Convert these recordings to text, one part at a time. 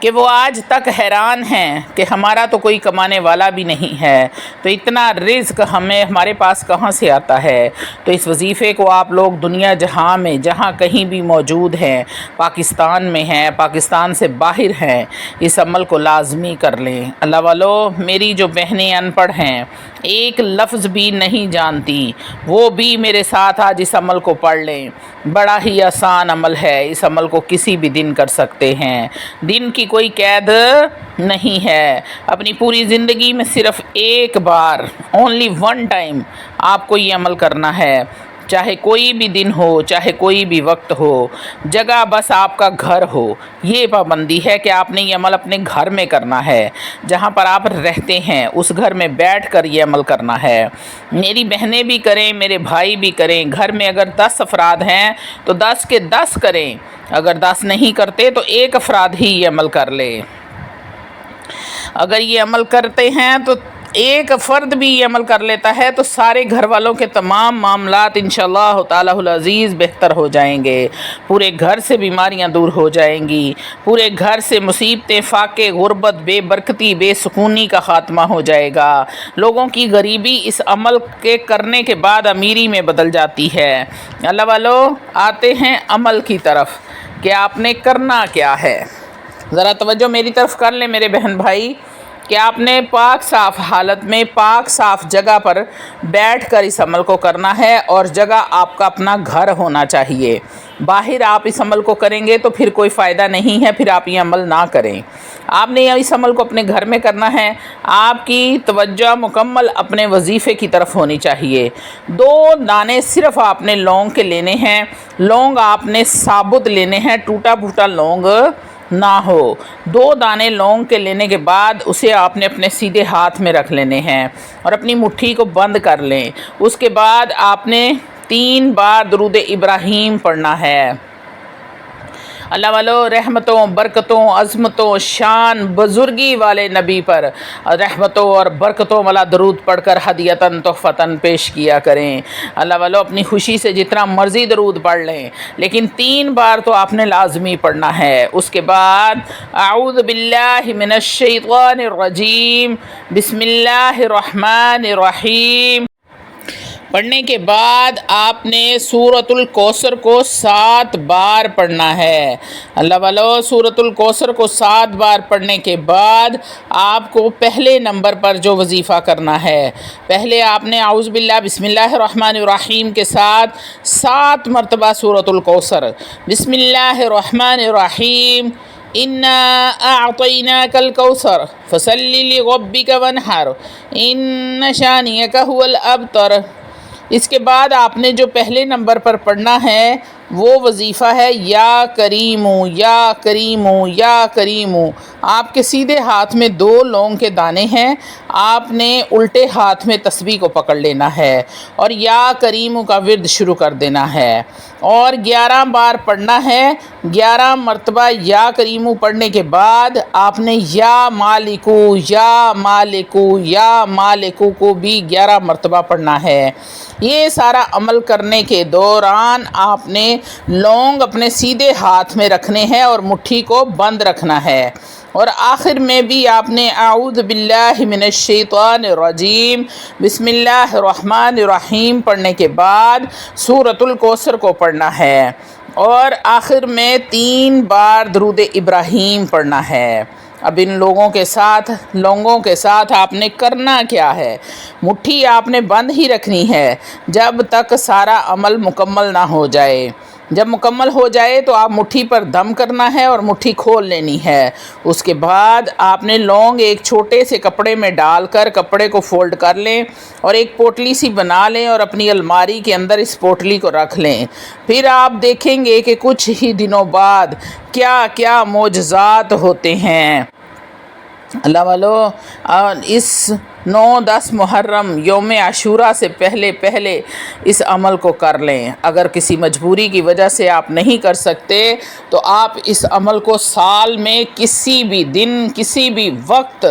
کہ وہ آج تک حیران ہیں کہ ہمارا تو کوئی کمانے والا بھی نہیں ہے، تو اتنا رزق ہمارے پاس کہاں سے آتا ہے۔ تو اس وظیفے کو آپ لوگ دنیا جہاں میں جہاں کہیں بھی موجود ہیں، پاکستان میں ہیں، پاکستان سے باہر ہیں، اس عمل کو لازمی کر لیں۔ اللہ والو، میری جو بہنیں ان پڑھ ہیں، ایک لفظ بھی نہیں جانتی، وہ بھی میرے ساتھ آج اس عمل کو پڑھ لیں۔ بڑا ہی آسان عمل ہے، اس عمل کو کسی بھی دن کر سکتے ہیں، دن کی کوئی قید نہیں ہے۔ اپنی پوری زندگی میں صرف ایک بار، اونلی ون ٹائم آپ کو یہ عمل کرنا ہے، چاہے کوئی بھی دن ہو، چاہے کوئی بھی وقت ہو، جگہ بس آپ کا گھر ہو۔ یہ پابندی ہے کہ آپ نے یہ عمل اپنے گھر میں کرنا ہے، جہاں پر آپ رہتے ہیں اس گھر میں بیٹھ کر یہ عمل کرنا ہے۔ میری بہنیں بھی کریں، میرے بھائی بھی کریں، گھر میں اگر 10 افراد ہیں تو 10 کے 10 کریں، اگر 10 نہیں کرتے تو ایک افراد ہی یہ عمل کر لے۔ اگر یہ عمل کرتے ہیں تو ایک فرد بھی یہ عمل کر لیتا ہے تو سارے گھر والوں کے تمام معاملات انشاءاللہ تعالی العزیز بہتر ہو جائیں گے، پورے گھر سے بیماریاں دور ہو جائیں گی، پورے گھر سے مصیبتیں، فاقے، غربت، بے برکتی، بے سکونی کا خاتمہ ہو جائے گا۔ لوگوں کی غریبی اس عمل کے کرنے کے بعد امیری میں بدل جاتی ہے۔ اللہ والو، آتے ہیں عمل کی طرف کہ آپ نے کرنا کیا ہے۔ ذرا توجہ میری طرف کر لیں میرے بہن بھائی، کہ آپ نے پاک صاف حالت میں پاک صاف جگہ پر بیٹھ کر اس عمل کو کرنا ہے، اور جگہ آپ کا اپنا گھر ہونا چاہیے۔ باہر آپ اس عمل کو کریں گے تو پھر کوئی فائدہ نہیں ہے، پھر آپ یہ عمل نہ کریں۔ آپ نے اس عمل کو اپنے گھر میں کرنا ہے۔ آپ کی توجہ مکمل اپنے وظیفے کی طرف ہونی چاہیے۔ 2 دانے صرف آپ نے لونگ کے لینے ہیں، لونگ آپ نے ثابت لینے ہیں، ٹوٹا پھوٹا لونگ نہ ہو۔ 2 دانے لونگ کے لینے کے بعد اسے آپ نے اپنے سیدھے ہاتھ میں رکھ لینے ہیں اور اپنی مٹھی کو بند کر لیں۔ اس کے بعد آپ نے 3 بار درود ابراہیم پڑھنا ہے۔ اللہ والو، رحمتوں، برکتوں، عظمتوں، شان، بزرگی والے نبی پر رحمتوں اور برکتوں والا درود پڑھ کر ہدیتاً تحفتاً پیش کیا کریں۔ اللہ والو، اپنی خوشی سے جتنا مرضی درود پڑھ لیں، لیکن 3 بار تو آپ نے لازمی پڑھنا ہے۔ اس کے بعد اعوذ باللہ من الشیطان الرجیم، بسم اللہ الرحمن الرحیم پڑھنے کے بعد آپ نے سورۃ الکوثر کو 7 بار پڑھنا ہے۔ اللہ والو، سورۃ الکوثر کو 7 بار پڑھنے کے بعد آپ کو پہلے نمبر پر جو وظیفہ کرنا ہے، پہلے آپ نے اعوذ باللہ بسم اللہ الرحمن الرحیم کے ساتھ 7 مرتبہ سورۃ الکوثر، بسم اللہ الرحمن الرحیم، انا اعطیناک الکوثر فصل لربک وانحر ان شانئک هو الابتر۔ اس کے بعد آپ نے جو پہلے نمبر پر پڑھنا ہے وہ وظیفہ ہے یا کریمو یا کریمو یا کریمو۔ آپ کے سیدھے ہاتھ میں 2 لونگ کے دانے ہیں، آپ نے الٹے ہاتھ میں تسبیح کو پکڑ لینا ہے اور یا کریمو کا ورد شروع کر دینا ہے، اور 11 بار پڑھنا ہے۔ 11 مرتبہ یا کریمو پڑھنے کے بعد آپ نے یا مالکو یا مالکو یا مالکو کو بھی 11 مرتبہ پڑھنا ہے۔ یہ سارا عمل کرنے کے دوران آپ نے لونگ اپنے سیدھے ہاتھ میں رکھنے ہیں اور مٹھی کو بند رکھنا ہے، اور آخر میں بھی آپ نے اعوذ باللہ من الشیطان الرجیم، بسم اللہ الرحمن الرحیم پڑھنے کے بعد سورۃ الکوثر کو پڑھنا ہے، اور آخر میں 3 بار درود ابراہیم پڑھنا ہے۔ اب ان لوگوں کے ساتھ آپ نے کرنا کیا ہے؟ مٹھی آپ نے بند ہی رکھنی ہے جب تک سارا عمل مکمل نہ ہو جائے۔ جب مکمل ہو جائے تو آپ مٹھی پر دم کرنا ہے اور مٹھی کھول لینی ہے۔ اس کے بعد آپ نے لونگ ایک چھوٹے سے کپڑے میں ڈال کر کپڑے کو فولڈ کر لیں اور ایک پوٹلی سی بنا لیں اور اپنی الماری کے اندر اس پوٹلی کو رکھ لیں۔ پھر آپ دیکھیں گے کہ کچھ ہی دنوں بعد کیا کیا معجزات ہوتے ہیں۔ اللہ والو، اس 9-10 محرم یوم عاشوراء سے پہلے اس عمل کو کر لیں۔ اگر کسی مجبوری کی وجہ سے آپ نہیں کر سکتے تو آپ اس عمل کو سال میں کسی بھی دن کسی بھی وقت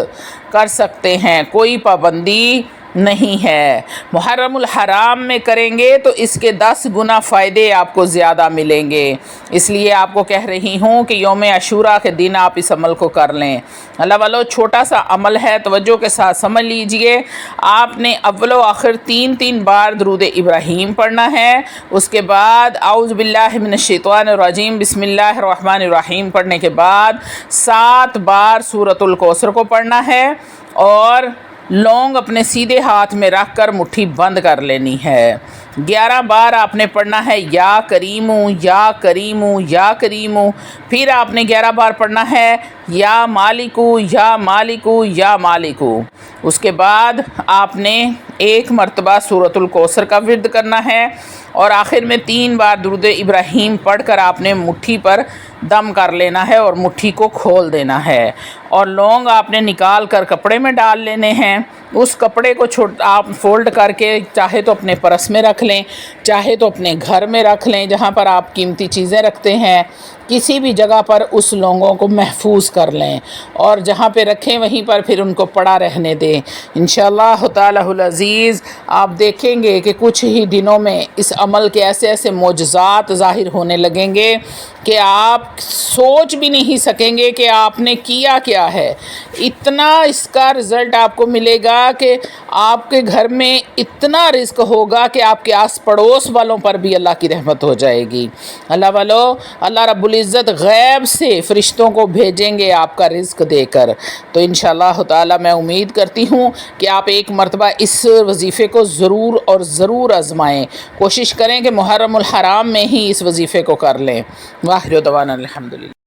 کر سکتے ہیں، کوئی پابندی نہیں ہے۔ محرم الحرام میں کریں گے تو اس کے 10 گنا فائدے آپ کو زیادہ ملیں گے، اس لیے آپ کو کہہ رہی ہوں کہ یوم عاشوراء کے دن آپ اس عمل کو کر لیں۔ اللہ والو چھوٹا سا عمل ہے، توجہ کے ساتھ سمجھ لیجئے۔ آپ نے اول و آخر 3 بار درود ابراہیم پڑھنا ہے، اس کے بعد اعوذ باللہ من الشیطان الرجیم بسم اللہ الرحمن الرحیم پڑھنے کے بعد 7 بار سورۃ الکوثر کو پڑھنا ہے، اور لونگ اپنے سیدھے ہاتھ میں رکھ کر مٹھی بند کر لینی ہے۔ 11 بار آپ نے پڑھنا ہے یا کریمو یا کریمو یا کریمو، پھر آپ نے 11 بار پڑھنا ہے یا مالکو یا مالکو یا مالکو۔ اس کے بعد آپ نے 1 مرتبہ سورۃ الکوثر کا ورد کرنا ہے، اور آخر میں 3 بار درود ابراہیم پڑھ کر آپ نے مٹھی پر دم کر لینا ہے اور مٹھی کو کھول دینا ہے، اور لونگ آپ نے نکال کر کپڑے میں ڈال لینے ہیں۔ اس کپڑے کو آپ فولڈ کر کے چاہے تو اپنے پرس میں رکھ لیں، چاہے تو اپنے گھر میں رکھ لیں جہاں پر آپ قیمتی چیزیں رکھتے ہیں، کسی بھی جگہ پر اس لونگوں کو محفوظ کر لیں، اور جہاں پہ رکھیں وہیں پر پھر ان کو پڑا رہنے دیں۔ انشاءاللہ تعالی العزیز آپ دیکھیں گے کہ کچھ ہی دنوں میں اس عمل کے ایسے معجزات ظاہر ہونے لگیں گے کہ آپ سوچ بھی نہیں سکیں گے کہ آپ نے کیا کیا ہے۔ اتنا اس کا رزلٹ آپ کو ملے گا کہ آپ کے گھر میں اتنا رزق ہوگا کہ آپ کے آس پڑوس والوں پر بھی اللہ کی رحمت ہو جائے گی۔ اللہ والو، اللہ رب العزت غیب سے فرشتوں کو بھیجیں گے آپ کا رزق دے کر۔ تو انشاءاللہ تعالی میں امید کرتی ہوں کہ آپ 1 مرتبہ اس وظیفے کو ضرور آزمائیں، کوشش کریں کہ محرم الحرام میں ہی اس وظیفے کو کر لیں۔ واخر دعوانا الحمدللہ۔